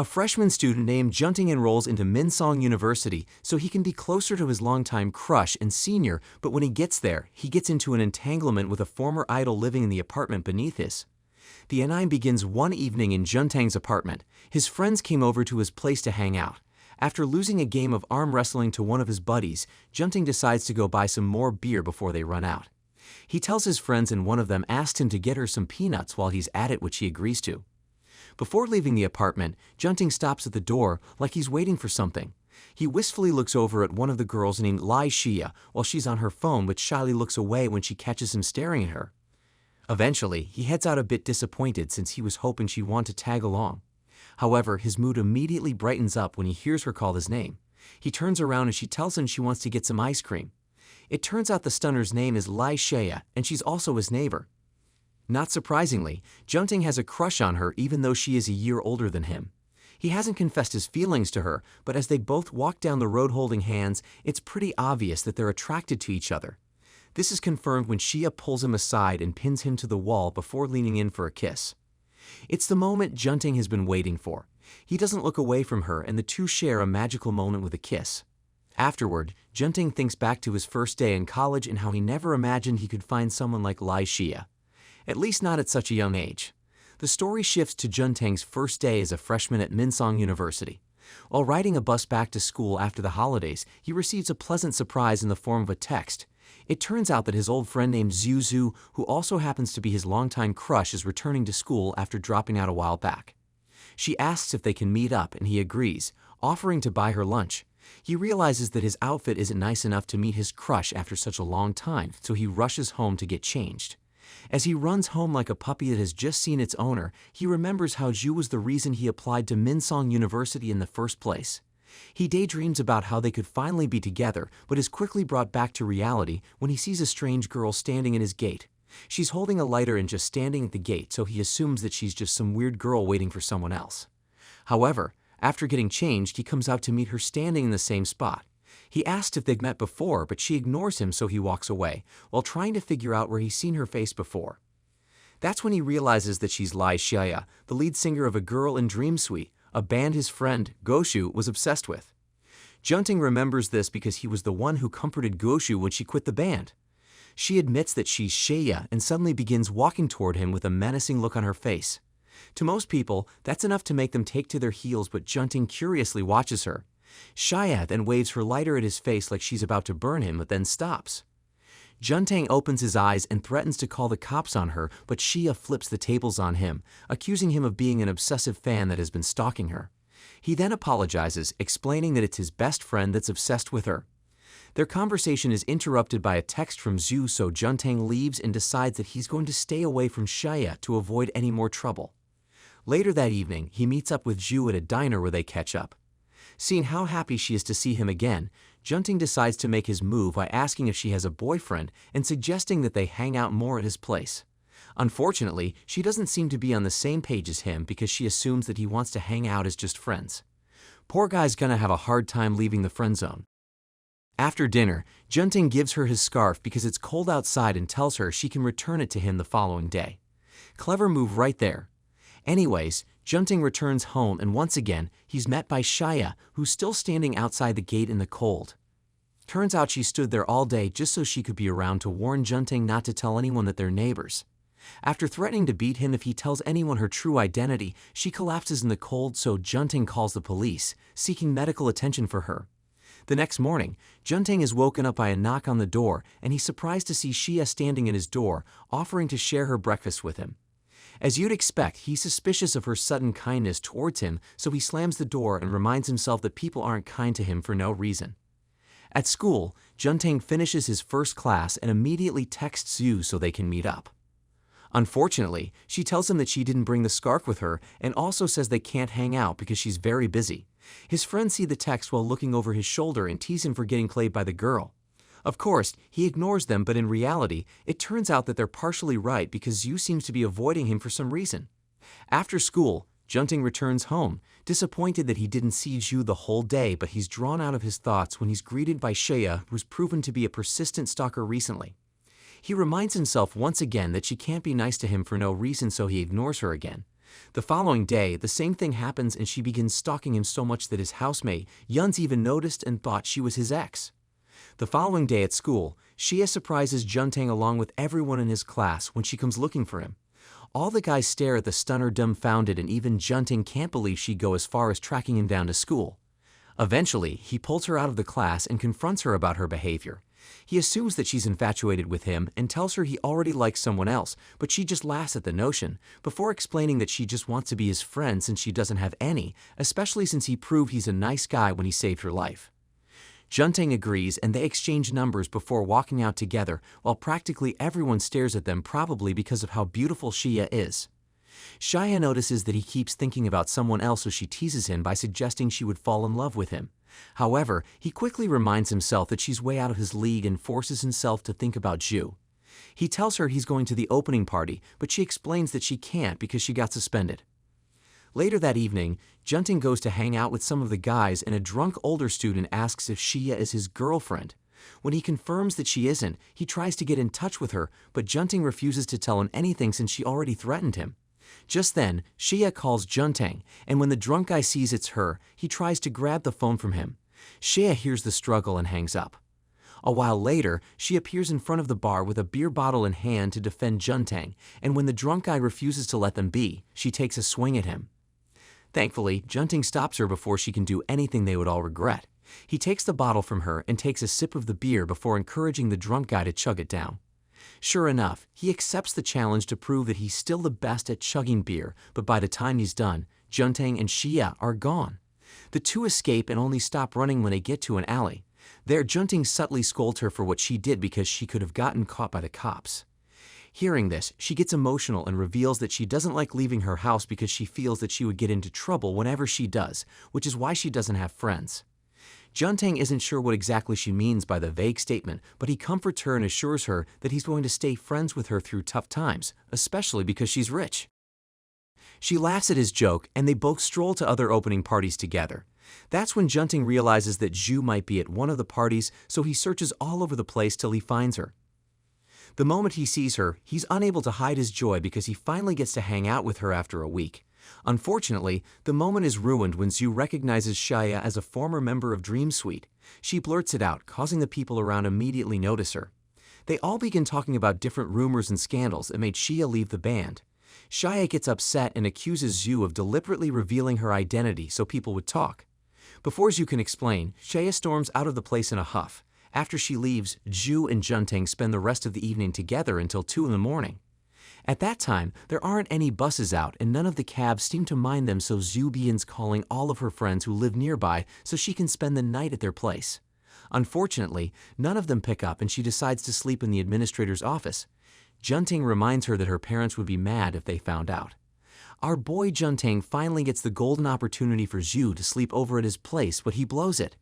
A freshman student named Junting enrolls into Minsong University so he can be closer to his longtime crush and senior, but when he gets there, he gets into an entanglement with a former idol living in the apartment beneath his. The anime begins one evening in Juntang's apartment. His friends came over to his place to hang out. After losing a game of arm wrestling to one of his buddies, Junting decides to go buy some more beer before they run out. He tells his friends and one of them asks him to get her some peanuts while he's at it, which he agrees to. Before leaving the apartment, Junting stops at the door like he's waiting for something. He wistfully looks over at one of the girls named Lai Xia while she's on her phone, but shyly looks away when she catches him staring at her. Eventually, he heads out a bit disappointed since he was hoping she'd want to tag along. However, his mood immediately brightens up when he hears her call his name. He turns around and she tells him she wants to get some ice cream. It turns out the stunner's name is Lai Xia, and she's also his neighbor. Not surprisingly, Junting has a crush on her even though she is a year older than him. He hasn't confessed his feelings to her, but as they both walk down the road holding hands, it's pretty obvious that they're attracted to each other. This is confirmed when Xia pulls him aside and pins him to the wall before leaning in for a kiss. It's the moment Junting has been waiting for. He doesn't look away from her and the two share a magical moment with a kiss. Afterward, Junting thinks back to his first day in college and how he never imagined he could find someone like Lai Xia. At least not at such a young age. The story shifts to Juntang's first day as a freshman at Minsong University. While riding a bus back to school after the holidays, he receives a pleasant surprise in the form of a text. It turns out that his old friend named Zuzu, who also happens to be his longtime crush, is returning to school after dropping out a while back. She asks if they can meet up and he agrees, offering to buy her lunch. He realizes that his outfit isn't nice enough to meet his crush after such a long time, so he rushes home to get changed. As he runs home like a puppy that has just seen its owner, he remembers how Zhu was the reason he applied to Minsong University in the first place. He daydreams about how they could finally be together, but is quickly brought back to reality when he sees a strange girl standing in his gate. She's holding a lighter and just standing at the gate, so he assumes that she's just some weird girl waiting for someone else. However, after getting changed, he comes out to meet her standing in the same spot. He asks if they've met before, but she ignores him, so he walks away, while trying to figure out where he's seen her face before. That's when he realizes that she's Lai Xia, the lead singer of A Girl in Dream Suite, a band his friend, Goshu, was obsessed with. Junting remembers this because he was the one who comforted Goshu when she quit the band. She admits that she's Xia and suddenly begins walking toward him with a menacing look on her face. To most people, that's enough to make them take to their heels, but Junting curiously watches her. Xia then waves her lighter at his face like she's about to burn him, but then stops. Junting opens his eyes and threatens to call the cops on her, but Xia flips the tables on him, accusing him of being an obsessive fan that has been stalking her. He then apologizes, explaining that it's his best friend that's obsessed with her. Their conversation is interrupted by a text from Zhu, so Junting leaves and decides that he's going to stay away from Xia to avoid any more trouble. Later that evening, he meets up with Zhu at a diner where they catch up. Seeing how happy she is to see him again, Junting decides to make his move by asking if she has a boyfriend and suggesting that they hang out more at his place. Unfortunately, she doesn't seem to be on the same page as him because she assumes that he wants to hang out as just friends. Poor guy's gonna have a hard time leaving the friend zone. After dinner, Junting gives her his scarf because it's cold outside and tells her she can return it to him the following day. Clever move right there. Anyways, Junting returns home and once again, he's met by Xia, who's still standing outside the gate in the cold. Turns out she stood there all day just so she could be around to warn Junting not to tell anyone that they're neighbors. After threatening to beat him if he tells anyone her true identity, she collapses in the cold, so Junting calls the police, seeking medical attention for her. The next morning, Junting is woken up by a knock on the door, and he's surprised to see Xia standing at his door, offering to share her breakfast with him. As you'd expect, he's suspicious of her sudden kindness towards him, so he slams the door and reminds himself that people aren't kind to him for no reason. At school, Junting finishes his first class and immediately texts Zhu so they can meet up. Unfortunately, she tells him that she didn't bring the scarf with her and also says they can't hang out because she's very busy. His friends see the text while looking over his shoulder and tease him for getting played by the girl. Of course, he ignores them, but in reality, it turns out that they're partially right because Zhu seems to be avoiding him for some reason. After school, Junting returns home, disappointed that he didn't see Zhu the whole day, but he's drawn out of his thoughts when he's greeted by Xia, who's proven to be a persistent stalker recently. He reminds himself once again that she can't be nice to him for no reason, so he ignores her again. The following day, the same thing happens and she begins stalking him so much that his housemate, Yuns, even noticed and thought she was his ex. The following day at school, Shia surprises Juntang along with everyone in his class when she comes looking for him. All the guys stare at the stunner dumbfounded, and even Juntang can't believe she'd go as far as tracking him down to school. Eventually, he pulls her out of the class and confronts her about her behavior. He assumes that she's infatuated with him and tells her he already likes someone else, but she just laughs at the notion, before explaining that she just wants to be his friend since she doesn't have any, especially since he proved he's a nice guy when he saved her life. Juntang agrees and they exchange numbers before walking out together, while practically everyone stares at them, probably because of how beautiful Shia is. Shia notices that he keeps thinking about someone else, so she teases him by suggesting she would fall in love with him. However, he quickly reminds himself that she's way out of his league and forces himself to think about Ju. He tells her he's going to the opening party, but she explains that she can't because she got suspended. Later that evening, Juntang goes to hang out with some of the guys, and a drunk older student asks if Shia is his girlfriend. When he confirms that she isn't, he tries to get in touch with her, but Juntang refuses to tell him anything since she already threatened him. Just then, Shia calls Juntang, and when the drunk guy sees it's her, he tries to grab the phone from him. Shia hears the struggle and hangs up. A while later, she appears in front of the bar with a beer bottle in hand to defend Juntang, and when the drunk guy refuses to let them be, she takes a swing at him. Thankfully, Juntang stops her before she can do anything they would all regret. He takes the bottle from her and takes a sip of the beer before encouraging the drunk guy to chug it down. Sure enough, he accepts the challenge to prove that he's still the best at chugging beer, but by the time he's done, Juntang and Shia are gone. The two escape and only stop running when they get to an alley. There, Juntang subtly scolds her for what she did because she could have gotten caught by the cops. Hearing this, she gets emotional and reveals that she doesn't like leaving her house because she feels that she would get into trouble whenever she does, which is why she doesn't have friends. Juntang isn't sure what exactly she means by the vague statement, but he comforts her and assures her that he's going to stay friends with her through tough times, especially because she's rich. She laughs at his joke, and they both stroll to other opening parties together. That's when Juntang realizes that Ju might be at one of the parties, so he searches all over the place till he finds her. The moment he sees her, he's unable to hide his joy because he finally gets to hang out with her after a week. Unfortunately, the moment is ruined when Zhu recognizes Shia as a former member of Dream Suite. She blurts it out, causing the people around immediately notice her. They all begin talking about different rumors and scandals that made Shia leave the band. Shia gets upset and accuses Zhu of deliberately revealing her identity so people would talk. Before Zhu can explain, Shia storms out of the place in a huff. After she leaves, Zhu and Juntang spend the rest of the evening together until 2 in the morning. At that time, there aren't any buses out and none of the cabs seem to mind them, so Zhu begins calling all of her friends who live nearby so she can spend the night at their place. Unfortunately, none of them pick up and she decides to sleep in the administrator's office. Juntang reminds her that her parents would be mad if they found out. Our boy Juntang finally gets the golden opportunity for Zhu to sleep over at his place, but he blows it.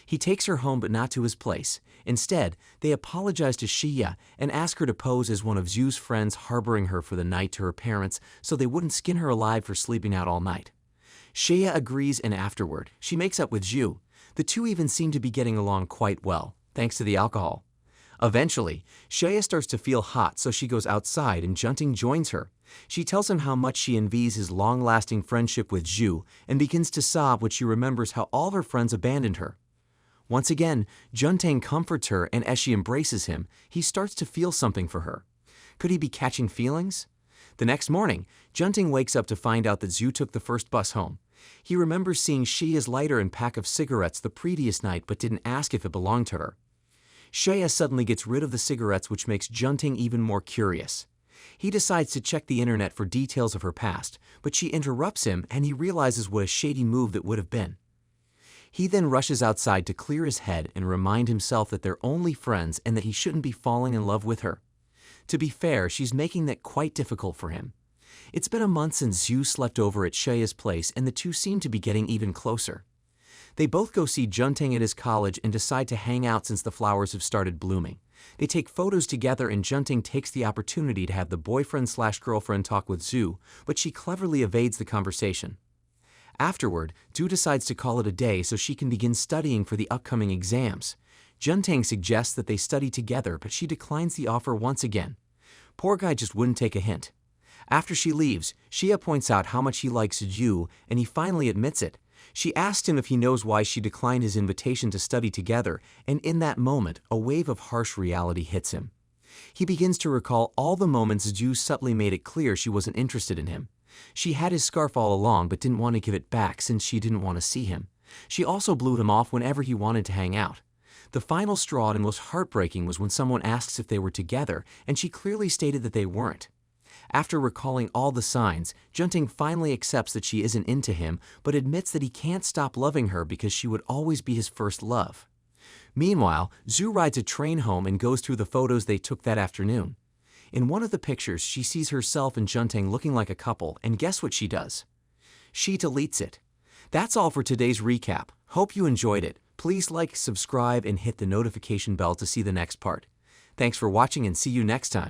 He takes her home but not to his place. Instead, they apologize to Shia and ask her to pose as one of Zhu's friends harboring her for the night to her parents so they wouldn't skin her alive for sleeping out all night. Shia agrees, and afterward, she makes up with Zhu. The two even seem to be getting along quite well, thanks to the alcohol. Eventually, Shia starts to feel hot, so she goes outside and Juntang joins her. She tells him how much she envies his long-lasting friendship with Zhu and begins to sob when she remembers how all her friends abandoned her. Once again, Juntang comforts her, and as she embraces him, he starts to feel something for her. Could he be catching feelings? The next morning, Juntang wakes up to find out that Zhu took the first bus home. He remembers seeing Shia's lighter and pack of cigarettes the previous night but didn't ask if it belonged to her. Shia suddenly gets rid of the cigarettes, which makes Juntang even more curious. He decides to check the internet for details of her past, but she interrupts him and he realizes what a shady move that would have been. He then rushes outside to clear his head and remind himself that they're only friends and that he shouldn't be falling in love with her. To be fair, she's making that quite difficult for him. It's been a month since Zhu slept over at Shia's place and the two seem to be getting even closer. They both go see Juntang at his college and decide to hang out since the flowers have started blooming. They take photos together and Juntang takes the opportunity to have the boyfriend/girlfriend talk with Zhu, but she cleverly evades the conversation. Afterward, Zhu decides to call it a day so she can begin studying for the upcoming exams. Juntang suggests that they study together, but she declines the offer once again. Poor guy just wouldn't take a hint. After she leaves, Shia points out how much he likes Ju, and he finally admits it. She asks him if he knows why she declined his invitation to study together, and in that moment, a wave of harsh reality hits him. He begins to recall all the moments Ju subtly made it clear she wasn't interested in him. She had his scarf all along but didn't want to give it back since she didn't want to see him. She also blew him off whenever he wanted to hang out. The final straw and most heartbreaking was when someone asks if they were together, and she clearly stated that they weren't. After recalling all the signs, Junting finally accepts that she isn't into him, but admits that he can't stop loving her because she would always be his first love. Meanwhile, Zhu rides a train home and goes through the photos they took that afternoon. In one of the pictures, she sees herself and Junting looking like a couple, and guess what she does? She deletes it. That's all for today's recap. Hope you enjoyed it. Please like, subscribe, and hit the notification bell to see the next part. Thanks for watching and see you next time.